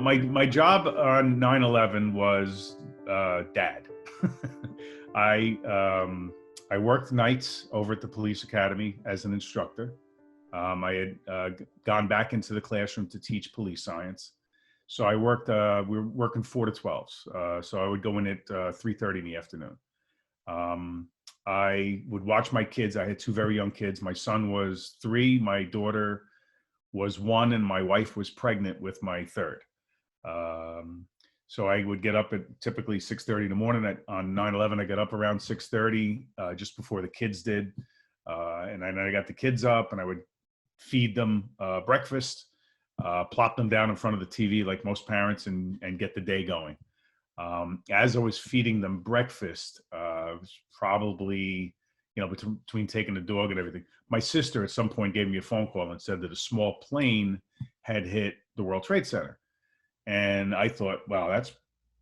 My job on 9/11 was dad. I I worked nights over at the police academy as an instructor. I had gone back into the classroom to teach police science. So I worked. We were working 4 to 12s. So I would go in at 3:30 in the afternoon. Um, I would watch my kids. I had two very young kids. My son was 3. My daughter was 1, and my wife was pregnant with my third. Um, so I would get up at typically 6:30 in the morning. On 9/11, I got up around 6:30, just before the kids did. And then I got the kids up and I would feed them breakfast, plop them down in front of the TV like most parents, and get the day going. As I was feeding them breakfast, it was probably, between taking the dog and everything, my sister at some point gave me a phone call and said that a small plane had hit the World Trade Center. And I thought, wow, that's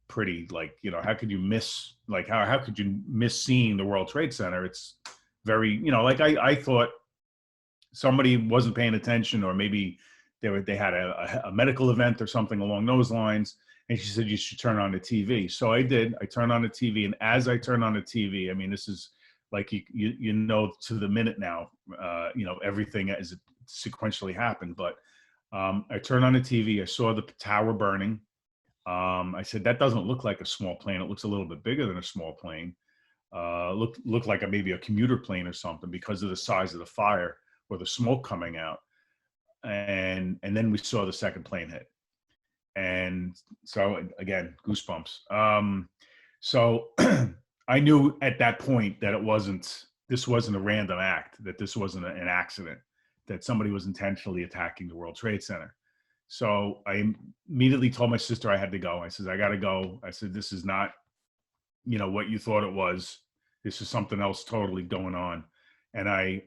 pretty, like, how could you miss, like, how could you miss seeing the World Trade Center? It's very, like I thought somebody wasn't paying attention, or maybe they had a medical event or something along those lines. And she said, you should turn on the TV. So I did. I turned on the TV. And as I turned on the TV, I mean, this is like, to the minute now, everything as it sequentially happened. But I turned on the TV. I saw the tower burning. I said, that doesn't look like a small plane. It looks a little bit bigger than a small plane. Looked like maybe a commuter plane or something because of the size of the fire or the smoke coming out. And then we saw the second plane hit. And so again, goosebumps. So I knew at that point that this wasn't a random act, that this wasn't an accident, that somebody was intentionally attacking the World Trade Center. So I immediately told my sister I had to go. I said, I got to go. I said, this is not, what you thought it was. This is something else totally going on. And I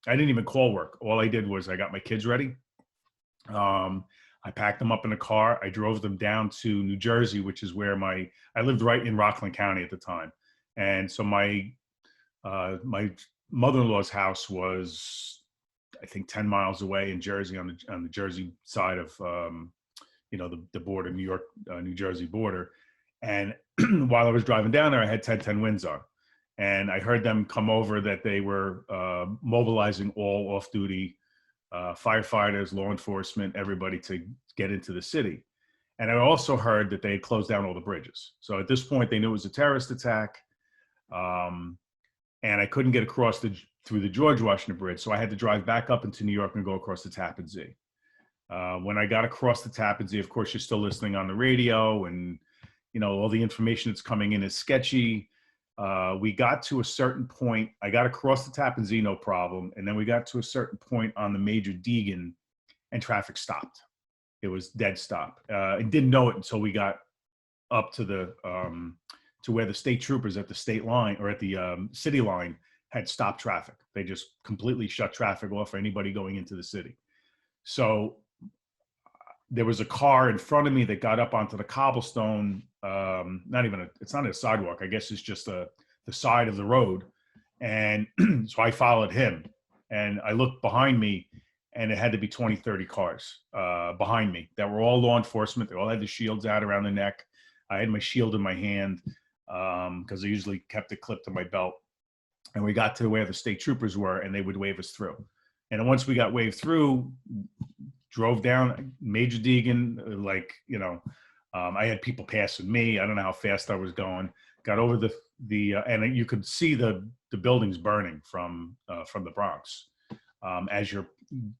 didn't even call work. All I did was I got my kids ready. I packed them up in a car. I drove them down to New Jersey, which is where I lived right in Rockland County at the time. And so my mother-in-law's house was, I think, 10 miles away in Jersey, on the Jersey side of, the border, New York, New Jersey border. And while I was driving down there, I had 10 winds on. And I heard them come over that they were mobilizing all off-duty firefighters, law enforcement, everybody to get into the city. And I also heard that they had closed down all the bridges. So at this point, they knew it was a terrorist attack. And I couldn't get across through the George Washington Bridge. So I had to drive back up into New York and go across the Tappan Zee. When I got across the Tappan Zee, of course, you're still listening on the radio, and, all the information that's coming in is sketchy. We got to a certain point. I got across the Tappan Zee, no problem. And then we got to a certain point on the Major Deegan, and traffic stopped. It was dead stop. I didn't know it until we got up to to where the state troopers at the state line, or at the city line, had stopped traffic. They just completely shut traffic off for anybody going into the city. So there was a car in front of me that got up onto the cobblestone. It's not a sidewalk. I guess it's just the side of the road. And so I followed him, and I looked behind me, and it had to be 20, 30 cars behind me that were all law enforcement. They all had the shields out around the neck. I had my shield in my hand because I usually kept it clipped to my belt. And we got to where the state troopers were, and they would wave us through. And then once we got waved through, drove down Major Deegan, I had people passing me. I don't know how fast I was going. Got over and you could see the buildings burning from the Bronx as you're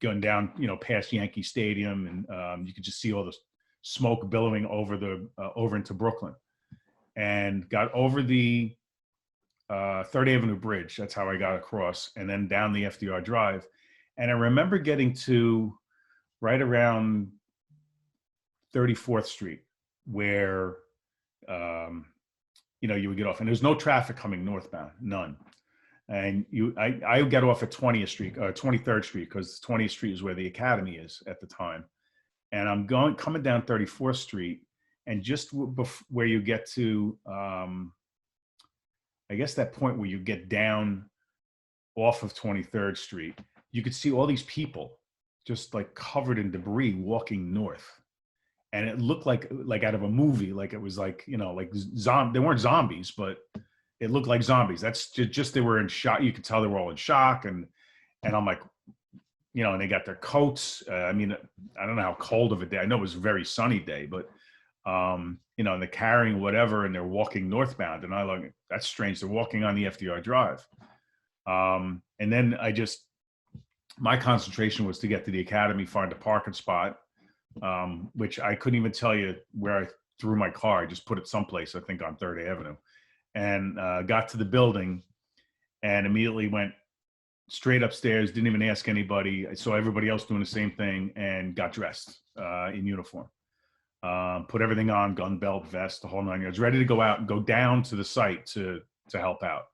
going down, past Yankee Stadium, and you could just see all the smoke billowing over into Brooklyn. And got over the 3rd Avenue Bridge. That's how I got across, and then down the FDR Drive. And I remember getting to right around 34th Street, where, you would get off, and there's no traffic coming northbound, none. And I would get off at 20th Street, 23rd Street, because 20th Street is where the academy is at the time. And I'm coming down 34th Street, and just where you get to, I guess that point where you get down off of 23rd Street, you could see all these people just like covered in debris walking north. and it looked like out of a movie. Like it was like, like they weren't zombies, but it looked like zombies. That's just they were in shock. You could tell they were all in shock, and I'm like, and they got their coats. I mean, I don't know how cold of a day. I know it was a very sunny day, but and they're carrying whatever, and they're walking northbound, and I like, that's strange. They're walking on the FDR Drive, and then my concentration was to get to the academy, find a parking spot, which I couldn't even tell you where I threw my car. I just put it someplace, I think on 3rd Avenue, and got to the building, and immediately went straight upstairs. Didn't even ask anybody. I saw everybody else doing the same thing, and got dressed in uniform. Put everything on, gun belt, vest, the whole 9 yards, ready to go out and go down to the site to help out.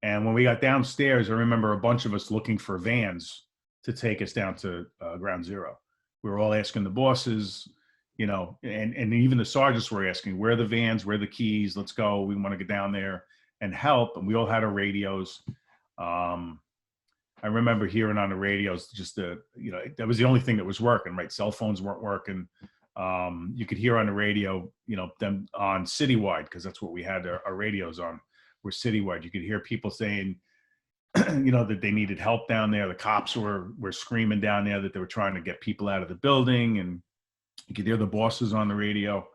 And when we got downstairs, I remember a bunch of us looking for vans to take us down to ground zero. We were all asking the bosses, and even the sergeants were asking, where are the vans, where are the keys, let's go, we want to get down there and help. And we all had our radios. I remember hearing on the radios, just that was the only thing that was working, right? Cell phones weren't working. You could hear on the radio, them on citywide, because that's what we had our radios on, were citywide. You could hear people saying, that they needed help down there. The cops were screaming down there that they were trying to get people out of the building, and you could hear the bosses on the radio.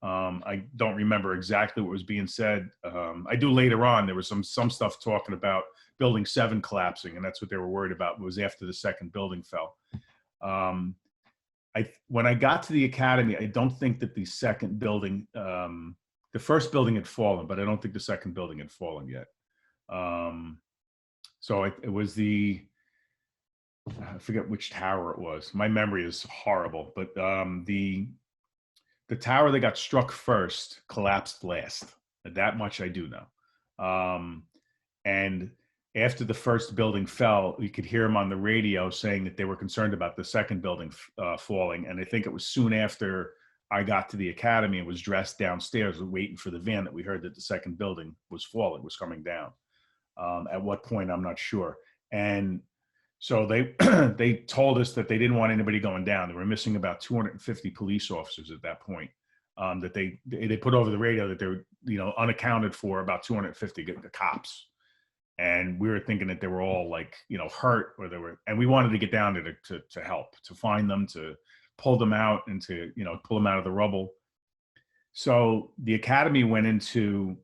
I don't remember exactly what was being said. I do later on. There was some stuff talking about Building 7 collapsing, and that's what they were worried about. It was after the second building fell. When I got to the academy, I don't think that the second building, the first building had fallen, but I don't think the second building had fallen yet. So it was I forget which tower it was. My memory is horrible, but the tower that got struck first collapsed last. That much I do know. And after the first building fell, you could hear them on the radio saying that they were concerned about the second building falling. And I think it was soon after I got to the academy and was dressed downstairs waiting for the van that we heard that the second building was falling, was coming down. At what point, I'm not sure. And so they told us that they didn't want anybody going down. They were missing about 250 police officers at that point. That they put over the radio that they were, unaccounted for, about 250 cops. And we were thinking that they were all like, hurt, or and we wanted to get down there to help, to find them, to pull them out, and to, pull them out of the rubble. So the academy went into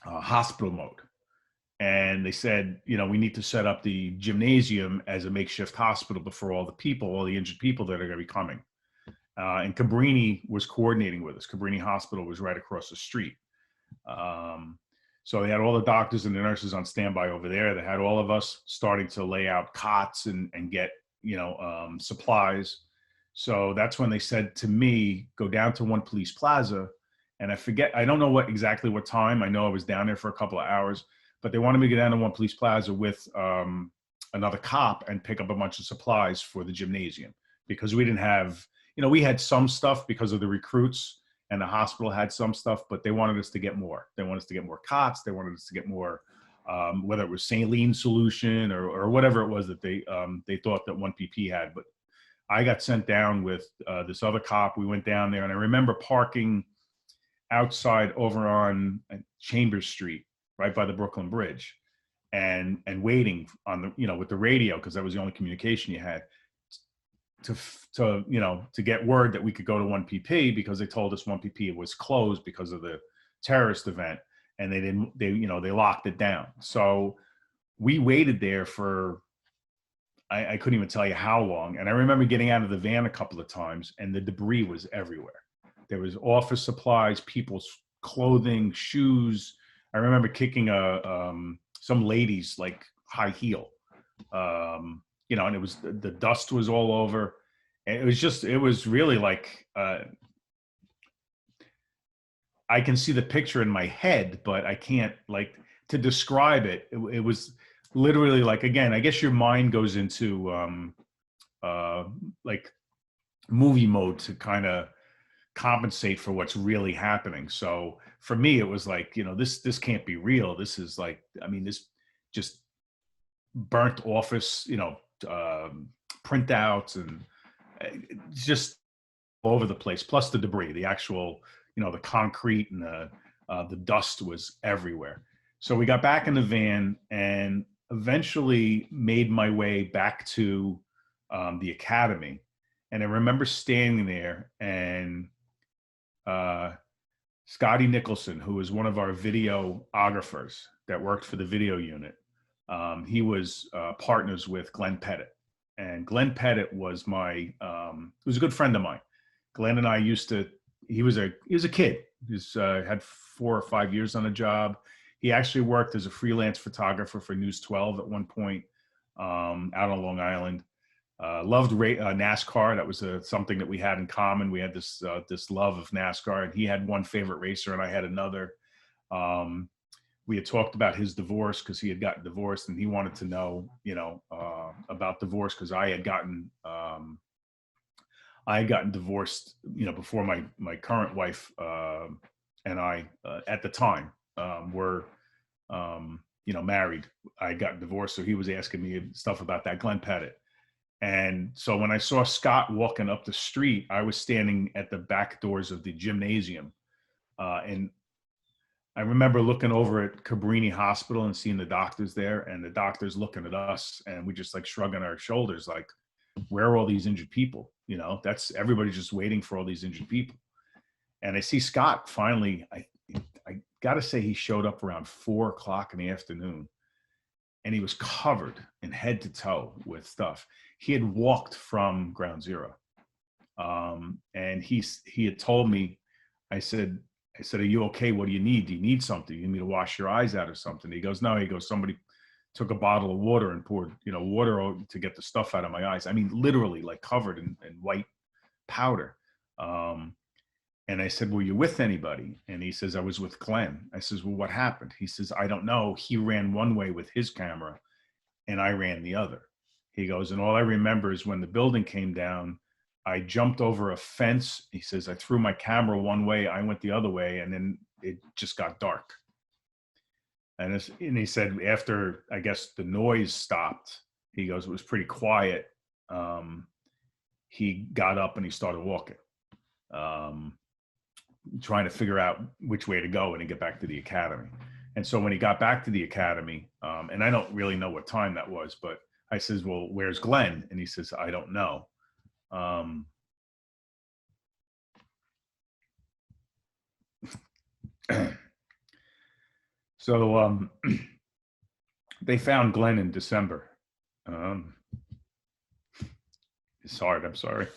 hospital mode, and they said, we need to set up the gymnasium as a makeshift hospital for all the injured people that are going to be coming. And Cabrini was coordinating with us. Cabrini Hospital was right across the street. So they had all the doctors and the nurses on standby over there. They had all of us starting to lay out cots and get, supplies. So that's when they said to me, go down to One Police Plaza. And I don't know exactly what time. I know I was down there for a couple of hours, but they wanted me to go down to One Police Plaza with another cop and pick up a bunch of supplies for the gymnasium, because we didn't have, we had some stuff because of the recruits, and the hospital had some stuff, but they wanted us to get more. They wanted us to get more cots. They wanted us to get more, whether it was saline solution or whatever it was that they thought that 1PP had. But I got sent down with this other cop. We went down there, and I remember parking outside over on Chambers Street, right by the Brooklyn Bridge, and waiting on the, with the radio, because that was the only communication you had, to get word that we could go to 1PP, because they told us 1PP was closed because of the terrorist event, and they locked it down. So we waited there for, I couldn't even tell you how long. And I remember getting out of the van a couple of times, and the debris was everywhere. There was office supplies, people's clothing, shoes. I remember kicking some lady's like high heel, and it was, the dust was all over. And it was really like, I can see the picture in my head, but I can't to describe it. It was literally like, again, I guess your mind goes into like movie mode to kind of compensate for what's really happening. So for me, it was like, this can't be real. This is like, this just burnt office, printouts, and just over the place, plus the debris, the actual, the concrete and the dust was everywhere. So we got back in the van and eventually made my way back to the academy. And I remember standing there and Scotty Nicholson, who was one of our videographers that worked for the video unit, he was partners with Glenn Pettit. And Glenn Pettit was was a good friend of mine. Glenn and I he was a kid. He's had 4 or 5 years on a job. He actually worked as a freelance photographer for News 12 at one point out on Long Island. Loved NASCAR. That was something that we had in common. We had this love of NASCAR, and he had one favorite racer and I had another. We had talked about his divorce because he had gotten divorced and he wanted to know, about divorce because I had gotten divorced, before my current wife and I at the time were, married. I had gotten divorced, so he was asking me stuff about that, Glenn Pettit. And so when I saw Scott walking up the street, I was standing at the back doors of the gymnasium, and I remember looking over at Cabrini Hospital and seeing the doctors there, and the doctors looking at us, and we just like shrugging our shoulders, like, where are all these injured people? That's everybody's just waiting for all these injured people. And I see Scott finally, I got to say he showed up around 4:00 in the afternoon, and he was covered in head to toe with stuff. He had walked from ground zero. And he had told me, I said, are you okay? What do you need? Do you need something? You need me to wash your eyes out or something? He goes, no. He goes, somebody took a bottle of water and poured, water to get the stuff out of my eyes. I mean, literally like covered in white powder. And I said, were you with anybody? And he says, I was with Glenn. I says, well, what happened? He says, I don't know. He ran one way with his camera and I ran the other. He goes, and all I remember is when the building came down, I jumped over a fence. He says, I threw my camera one way, I went the other way, and then it just got dark. And he said, after, I guess, the noise stopped, he goes, it was pretty quiet. He got up and he started walking, trying to figure out which way to go and to get back to the academy. And so when he got back to the academy, and I don't really know what time that was, but I says, well, where's Glenn? And he says, I don't know. So they found Glenn in December. It's hard, I'm sorry.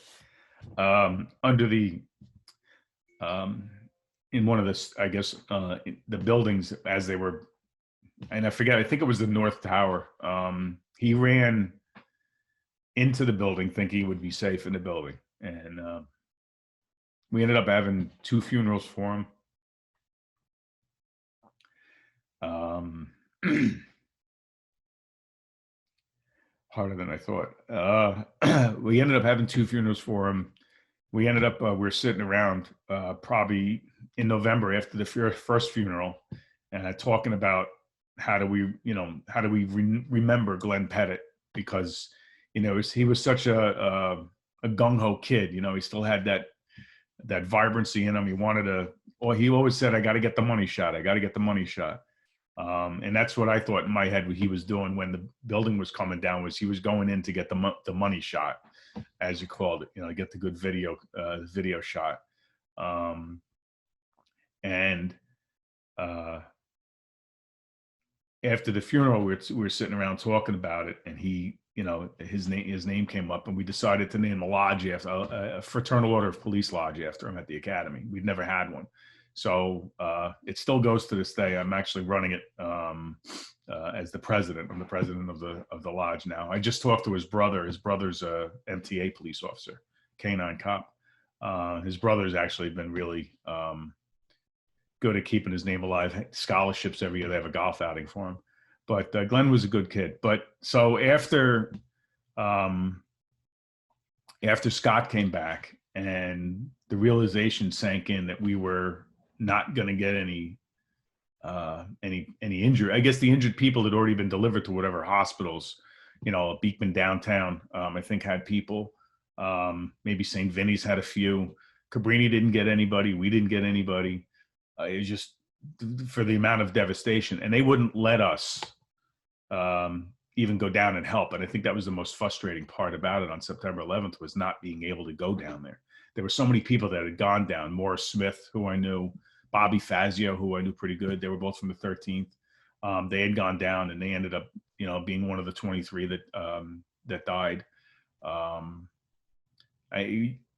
Under the, in one of the, I guess, the buildings as they were, and I forget, I think it was the North Tower. He ran into the building thinking he would be safe in the building. And we ended up having 2 funerals for him. Harder than I thought. We ended up having 2 funerals for him. We ended up, we were sitting around probably in November after the first funeral and talking about how do we remember Glenn Pettit, because, he was such a gung-ho kid. He still had that vibrancy in him. He wanted to, or he always said, I got to get the money shot. I got to get the money shot. And that's what I thought in my head what he was doing when the building was coming down, was he was going in to get the money shot, as you called it, get the good video shot. And after the funeral, we were sitting around talking about it, and he, his name came up, and we decided to name the lodge after a fraternal order of police lodge after him at the academy. We'd never had one. So it still goes to this day. I'm actually running it as the president. I'm the president of the lodge now. I just talked to his brother. His brother's a MTA police officer, canine cop. His brother's actually been really good at keeping his name alive. Scholarships every year. They have a golf outing for him. But Glenn was a good kid. But so after Scott came back and the realization sank in that we were not going to get any injury. I guess the injured people had already been delivered to whatever hospitals, Beekman downtown, I think had people. Maybe St. Vinny's had a few. Cabrini didn't get anybody. We didn't get anybody. It was just for the amount of devastation, and they wouldn't let us even go down and help. And I think that was the most frustrating part about it on September 11th, was not being able to go down there. There were so many people that had gone down. Morris Smith, who I knew, Bobby Fazio, who I knew pretty good. They were both from the 13th. They had gone down, and they ended up, being one of the 23 that died.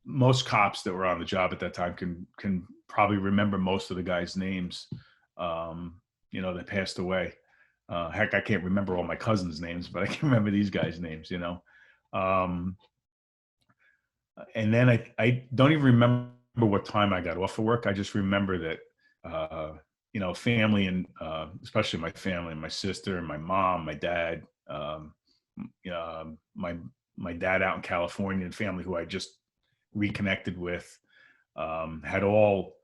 Most cops that were on the job at that time can probably remember most of the guys' names, that passed away. Heck, I can't remember all my cousins' names, but I can remember these guys' names, and then I don't even remember what time I got off of work. I just remember that, family, and especially my family, my sister, my mom, my dad, my dad out in California, and family who I just reconnected with, had all,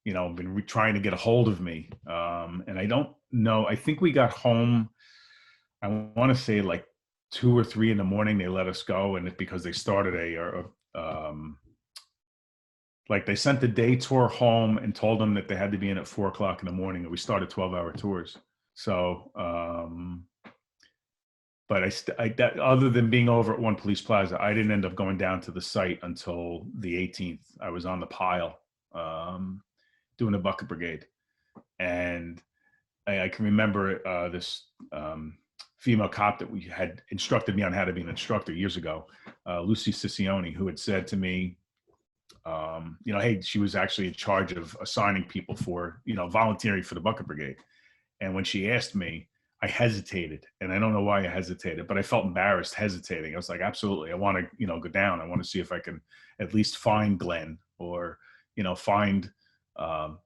been trying to get a hold of me. And I don't know, I think we got home, I want to say like 2 or 3 in the morning, they let us go. And because they started like they sent the day tour home and told them that they had to be in at 4 o'clock in the morning, and we started 12-hour tours. So, but that, other than being over at one police plaza, I didn't end up going down to the site until the 18th. I was on the pile, doing a bucket brigade. And I can remember this female cop that we had instructed me on how to be an instructor years ago, Lucy Ciccione, who had said to me, hey, she was actually in charge of assigning people for, volunteering for the bucket brigade. And when she asked me, I hesitated, and I don't know why I hesitated, but I felt embarrassed hesitating. I was like, absolutely, I want to, go down. I want to see if I can at least find Glenn, or, find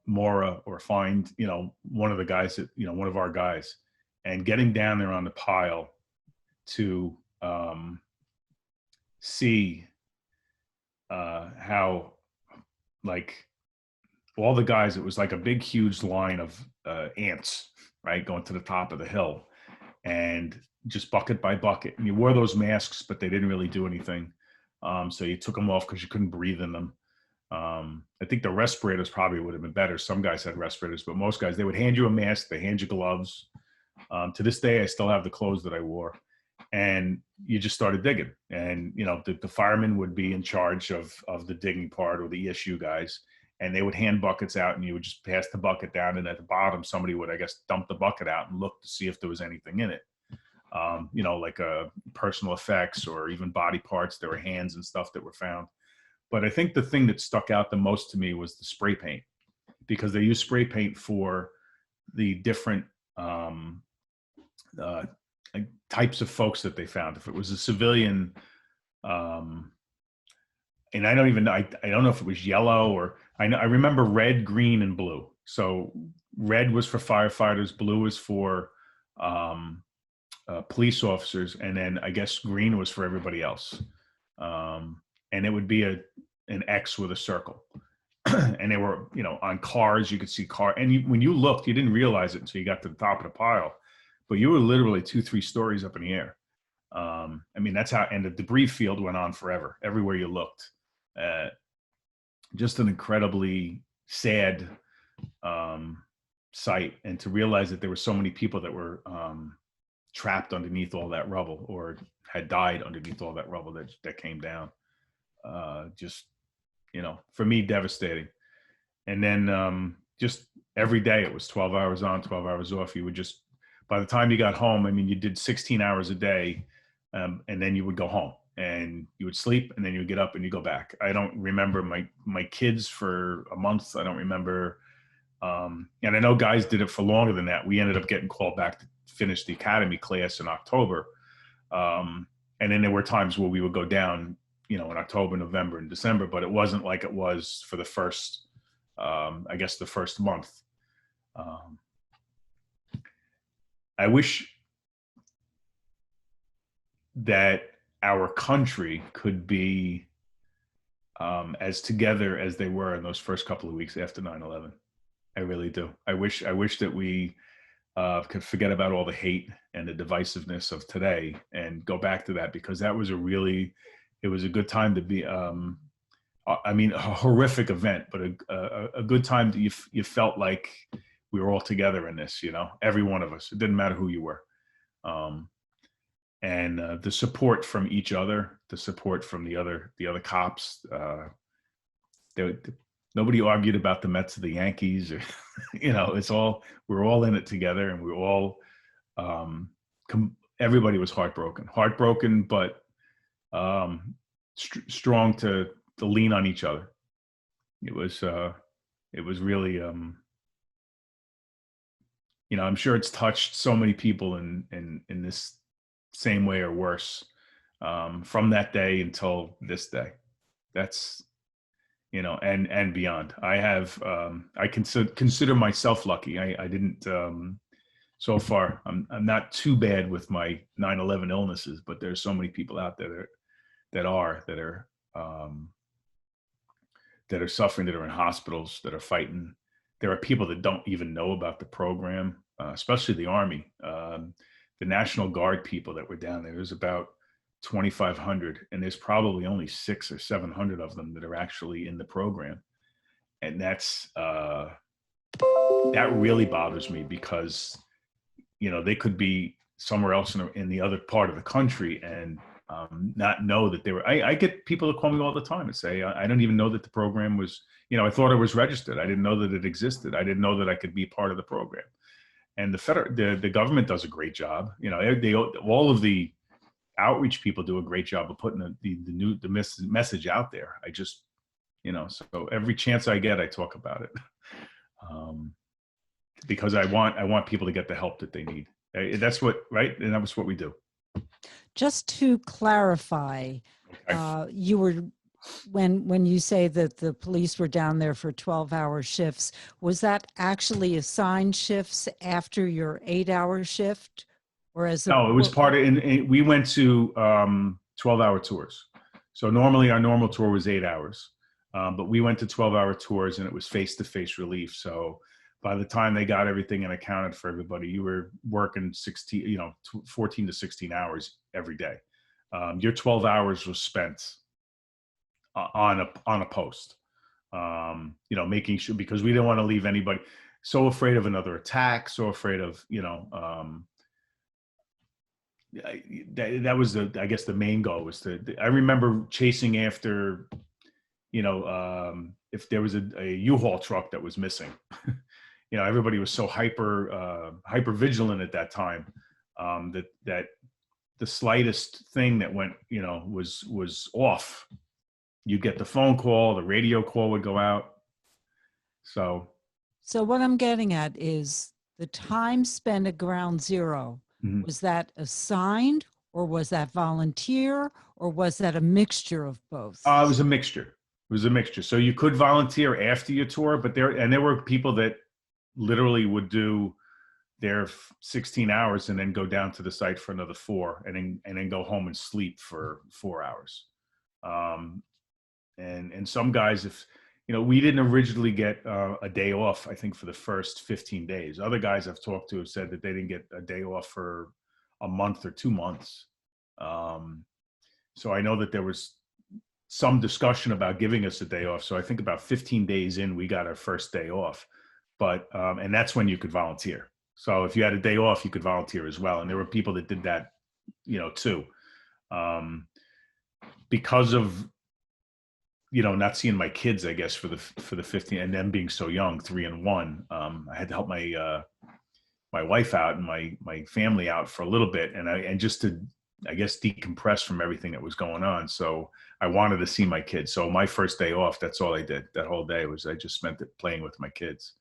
Maura, or find, one of the guys that, one of our guys. And getting down there on the pile to see how, like, all the guys, it was like a big, huge line of ants, right, going to the top of the hill, and just bucket by bucket. And you wore those masks, but they didn't really do anything. So you took them off because you couldn't breathe in them. I think the respirators probably would have been better. Some guys had respirators, but most guys, they would hand you a mask, they hand you gloves. To this day, I still have the clothes that I wore. And you just started digging. And, the firemen would be in charge of the digging part, or the ESU guys. And they would hand buckets out, and you would just pass the bucket down. And at the bottom, somebody would, I guess, dump the bucket out and look to see if there was anything in it. Like personal effects, or even body parts. There were hands and stuff that were found. But I think the thing that stuck out the most to me was the spray paint, because they used spray paint for the different types of folks that they found. If it was a civilian, and I don't even know, I don't know if it was yellow, or I remember red, green, and blue. So red was for firefighters, blue was for police officers, and then I guess green was for everybody else. And it would be an X with a circle. And they were, on cars, you could see car. And when you looked, you didn't realize it until you got to the top of the pile, but you were literally 2-3 stories up in the air. That's how, and the debris field went on forever, everywhere you looked. Just an incredibly sad sight. And to realize that there were so many people that were trapped underneath all that rubble, or had died underneath all that rubble that came down. Just, for me, devastating. And then just every day it was 12 hours on, 12 hours off. You would just, by the time you got home, you did 16 hours a day, and then you would go home and you would sleep, and then you would get up and you go back. I don't remember my kids for a month. I don't remember. And I know guys did it for longer than that. We ended up getting called back to finish the academy class in October. And then there were times where we would go down, in October, November, and December, but it wasn't like it was for the first, the first month. I wish that our country could be as together as they were in those first couple of weeks after 9/11. I really do. I wish that we could forget about all the hate and the divisiveness of today and go back to that, because that was a really it was a good time to be, I mean, a horrific event, but a good time that you felt like we were all together in this, you know, every one of us. It didn't matter who you were. And the support from each other, the support from the other cops. Nobody argued about the Mets or the Yankees, or, you know, we're all in it together, and we're all, everybody was heartbroken, but strong to lean on each other. It was really, you know, I'm sure it's touched so many people in this same way or worse, from that day until this day. That's, you know, and beyond. I have, I consider myself lucky. I didn't, so far, I'm not too bad with my 9/11 illnesses, but there's so many people out there that are suffering, that are in hospitals, that are fighting. There are people that don't even know about the program, especially the Army. The National Guard people that were down there, there's about 2,500, and there's probably only 600 or 700 of them that are actually in the program. And that's, that really bothers me, because, you know, they could be somewhere else in the other part of the country and not know that they were. I get people that call me all the time and say, I don't even know that the program was, you know, I thought it was registered. I didn't know that it existed. I didn't know that I could be part of the program. And the government does a great job. You know, all of the outreach people do a great job of putting the message out there. I just, you know, so every chance I get, I talk about it, because I want people to get the help that they need. That's what, right? And that was what we do. Just to clarify, Okay. you were, when you say that the police were down there for 12-hour shifts, was that actually assigned shifts after your 8-hour shift? Or as No, it was part of, we went to 12-hour tours. So normally our normal tour was 8 hours, but we went to 12-hour tours, and it was face-to-face relief. So by the time they got everything and accounted for everybody, you were working 14 to 16 hours every day. Your 12 hours was spent on a post, you know, making sure, because we didn't want to leave anybody so afraid of another attack, so afraid of, you know, that was I guess the main goal was I remember chasing after, you know, if there was a U-Haul truck that was missing. You know, everybody was so hyper vigilant at that time, that the slightest thing that went, you know, was off, you'd get the phone call, the radio call would go out. So what I'm getting at is the time spent at ground zero. mm-hmm. Was that assigned, or was that volunteer, or was that a mixture of both? It was a mixture. So you could volunteer after your tour, but there were people that literally would do their 16 hours and then go down to the site for another 4, and then go home and sleep for 4 hours. And some guys, if, you know, we didn't originally get a day off, I think, for the first 15 days. Other guys I've talked to have said that they didn't get a day off for a month or 2 months. So I know that there was some discussion about giving us a day off. So I think about 15 days in, we got our first day off. But, and that's when you could volunteer. So if you had a day off, you could volunteer as well. And there were people that did that, you know, too. Because of, you know, not seeing my kids, I guess, for the 15, and them being so young, 3 and 1, I had to help my wife out and my family out for a little bit. And just to, I guess, decompress from everything that was going on. So I wanted to see my kids. So my first day off, that's all I did. That whole day was, I just spent it playing with my kids.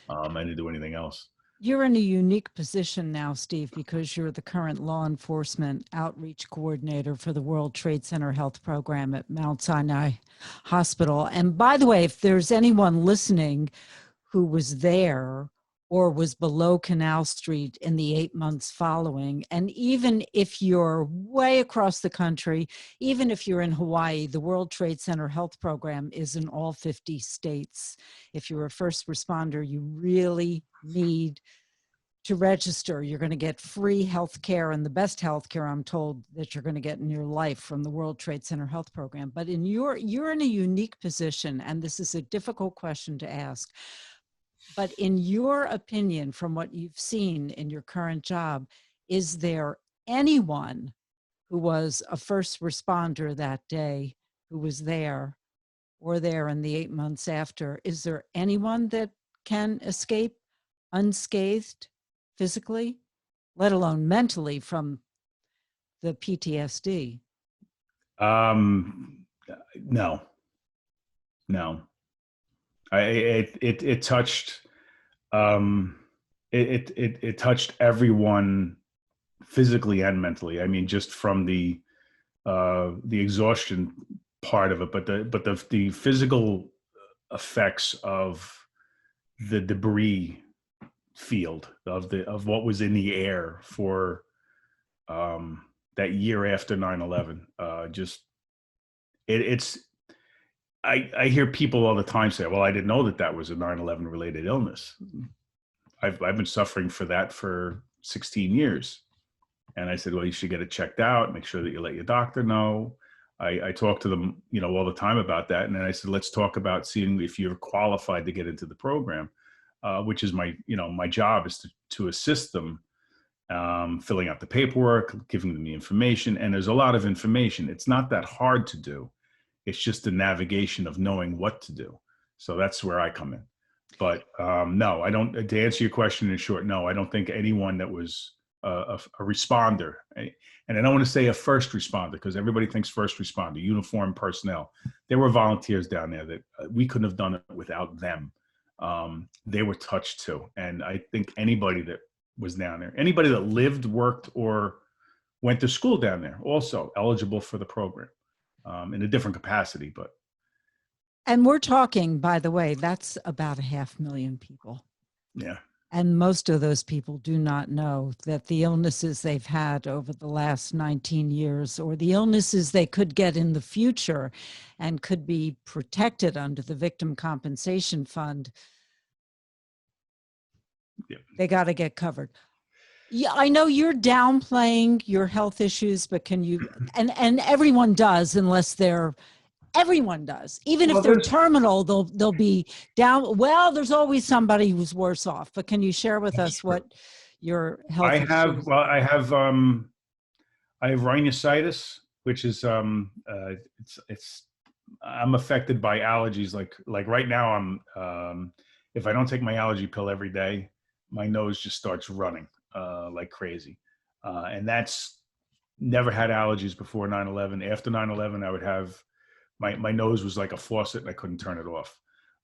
I didn't do anything else. You're in a unique position now, Steve, because you're the current law enforcement outreach coordinator for the World Trade Center Health Program at Mount Sinai Hospital. And by the way, if there's anyone listening who was there or was below Canal Street in the 8 months following, and even if you're way across the country, even if you're in Hawaii, the World Trade Center Health Program is in all 50 states. If you're a first responder, you really need to register. You're going to get free health care, and the best health care, I'm told, that you're going to get in your life from the World Trade Center Health Program. But you're in a unique position, and this is a difficult question to ask. But in your opinion, from what you've seen in your current job, is there anyone who was a first responder that day, who was there or there in the 8 months after? Is there anyone that can escape unscathed physically, let alone mentally, from the PTSD? No, no. It touched, it touched everyone physically and mentally. I mean, just from the exhaustion part of it, but the physical effects of the debris field of what was in the air for that year after 9/11. It's I hear people all the time say, well, I didn't know that was a 9/11 related illness. I've been suffering for that for 16 years. And I said, well, you should get it checked out, make sure that you let your doctor know. I talk to them, all the time about that. And then I said, let's talk about seeing if you're qualified to get into the program, which is my job is to assist them, filling out the paperwork, giving them the information. And there's a lot of information. It's not that hard to do. It's just the navigation of knowing what to do. So that's where I come in. But no, I don't, to answer your question in short, no, I don't think anyone that was a responder, and I don't want to say a first responder because everybody thinks first responder, uniformed personnel. There were volunteers down there that we couldn't have done it without them. They were touched too. And I think anybody that was down there, anybody that lived, worked, or went to school down there, also eligible for the program in a different capacity. But and we're talking, by the way, that's about 500,000 people. Yeah. And most of those people do not know that the illnesses they've had over the last 19 years, or the illnesses they could get in the future and could be protected under the Victim Compensation Fund, they got to get covered. Yeah, I know you're downplaying your health issues, but can you, and everyone does, unless they're, everyone does. Even if they're terminal, they'll be down. Well, there's always somebody who's worse off. But can you share with us what your health issues? I have rhinosinusitis, which is it's I'm affected by allergies. Like right now, I'm if I don't take my allergy pill every day, my nose just starts running like crazy, and that's never had allergies before 9/11. After 9/11, I would have. My nose was like a faucet and I couldn't turn it off.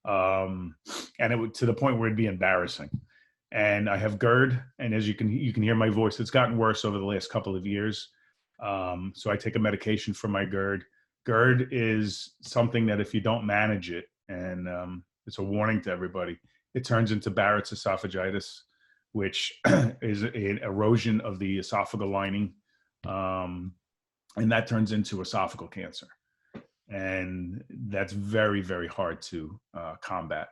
And it would, to the point where it'd be embarrassing. And I have GERD, and as you can hear my voice, it's gotten worse over the last couple of years. So I take a medication for my GERD. GERD is something that if you don't manage it, and it's a warning to everybody, it turns into Barrett's esophagitis, which is an erosion of the esophageal lining. And that turns into esophageal cancer. And that's very, very hard to combat.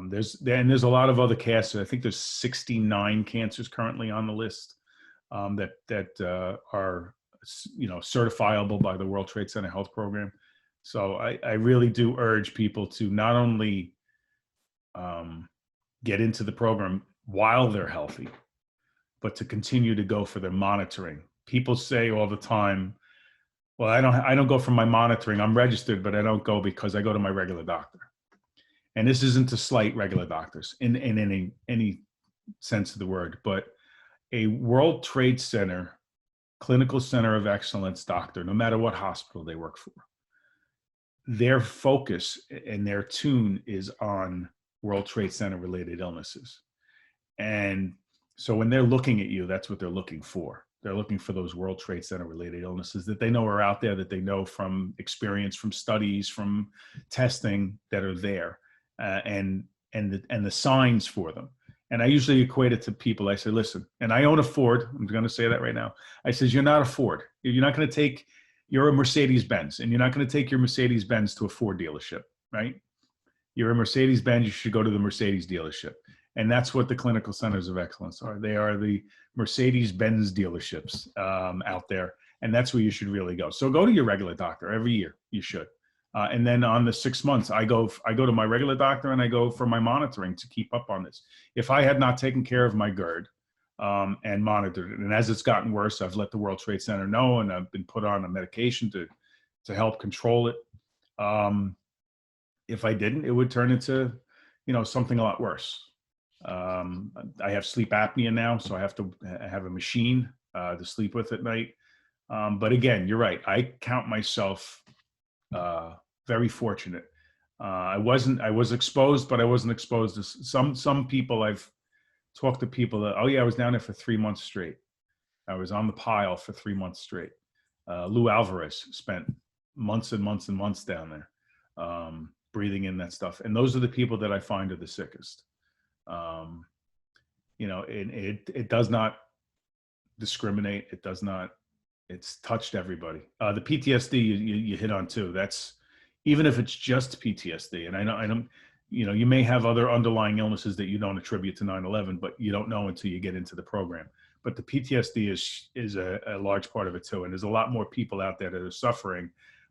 There's a lot of other cancers. I think there's 69 cancers currently on the list that are certifiable by the World Trade Center Health Program. So I really do urge people to not only get into the program while they're healthy, but to continue to go for their monitoring. People say all the time, well, I don't go for my monitoring. I'm registered, but I don't go because I go to my regular doctor. And this isn't to slight regular doctors in any sense of the word, but a World Trade Center Clinical Center of Excellence doctor, no matter what hospital they work for, their focus and their tune is on World Trade Center related illnesses. And so when they're looking at you, that's what they're looking for. They're looking for those World Trade Center related illnesses that they know are out there, that they know from experience, from studies, from testing that are there, and the signs for them. And I usually equate it to people. I say, listen, and I own a Ford. I'm going to say that right now. I says, you're not a Ford. You're not going to take, you're a Mercedes-Benz, and you're not going to take your Mercedes-Benz to a Ford dealership, right? You're a Mercedes-Benz. You should go to the Mercedes dealership. And that's what the clinical centers of excellence are. They are the Mercedes-Benz dealerships out there. And that's where you should really go. So go to your regular doctor every year. You should. And then on the 6 months, I go to my regular doctor and I go for my monitoring to keep up on this. If I had not taken care of my GERD and monitored it, and as it's gotten worse, I've let the World Trade Center know, and I've been put on a medication to help control it. If I didn't, it would turn into, something a lot worse. I have sleep apnea now, so I have to have a machine to sleep with at night. But again, you're right. I count myself very fortunate. I was exposed, but I wasn't exposed to some people. I've talked to people that, oh yeah, I was down there for 3 months straight. I was on the pile for 3 months straight. Lou Alvarez spent months and months and months down there, breathing in that stuff. And those are the people that I find are the sickest. It does not discriminate. It does not. It's touched everybody. The PTSD you hit on too. That's, even if it's just PTSD, and I know, you may have other underlying illnesses that you don't attribute to 9/11, but you don't know until you get into the program. But the PTSD is a large part of it too. And there's a lot more people out there that are suffering.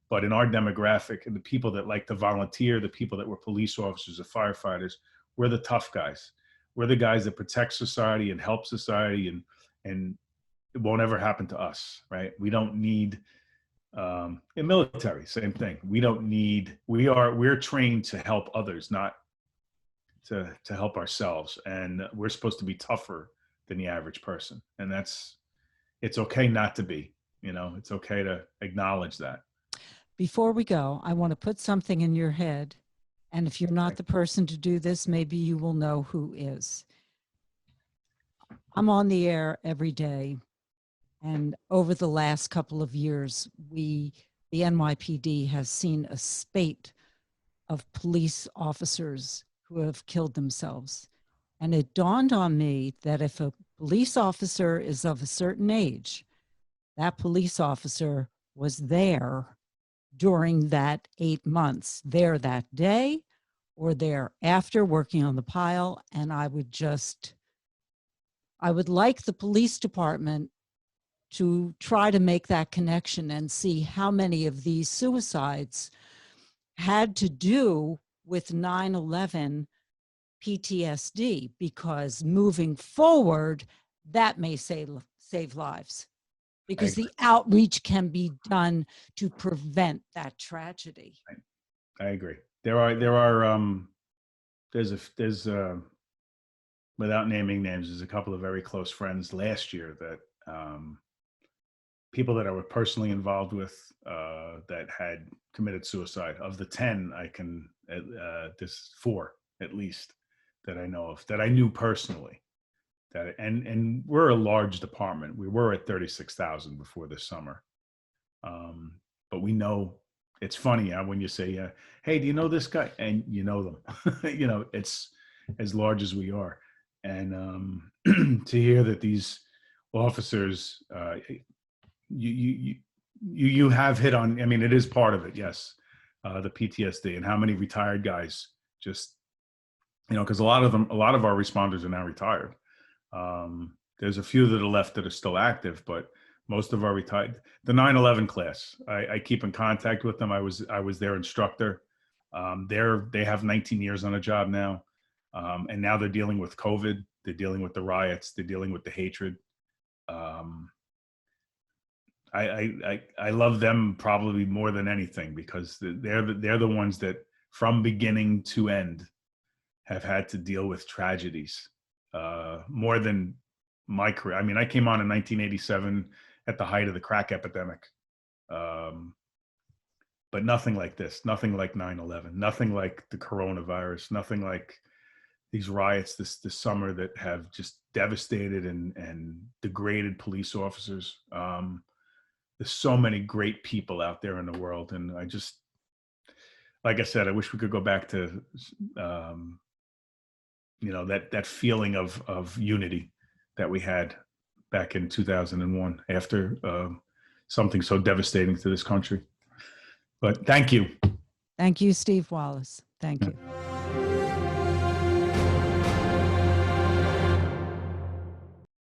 But in our demographic, and the people that like to volunteer, the people that were police officers or firefighters, we're the tough guys. We're the guys that protect society and help society, and it won't ever happen to us, right? We don't need, in military, same thing. We're trained to help others, not to help ourselves. And we're supposed to be tougher than the average person. And it's okay not to be, it's okay to acknowledge that. Before we go, I want to put something in your head. And if you're not the person to do this, maybe you will know who is. I'm on the air every day. And over the last couple of years, the NYPD has seen a spate of police officers who have killed themselves. And it dawned on me that if a police officer is of a certain age, that police officer was there during that 8 months, there that day or there after, working on the pile. And I would like the police department to try to make that connection and see how many of these suicides had to do with 9/11 PTSD, because moving forward, that may save lives, because the outreach can be done to prevent that tragedy. I agree. There's without naming names, there's a couple of very close friends last year that, people that I were personally involved with, that had committed suicide. Of the 10, I can, there's 4 at least that I know of, that I knew personally. And we're a large department. We were at 36,000 before this summer. But we know, it's funny when you say, hey, do you know this guy? And you know them. It's as large as we are. And to hear that these officers, you have hit on, it is part of it, yes, the PTSD, and how many retired guys just, because a lot of our responders are now retired. There's a few that are left that are still active, but most of our retired. The 9/11 class, I keep in contact with them. I was their instructor. They have 19 years on a job now, and now they're dealing with COVID. They're dealing with the riots. They're dealing with the hatred. I love them probably more than anything, because they're the ones that from beginning to end have had to deal with tragedies more than my career. I came on in 1987 at the height of the crack epidemic, but nothing like this, nothing like 9/11, nothing like the coronavirus, nothing like these riots this summer that have just devastated and degraded police officers. There's so many great people out there in the world. And I just, like I said, I wish we could go back to, that feeling of unity that we had back in 2001 after something so devastating to this country. But thank you. Thank you, Steve Wallace. Thank you.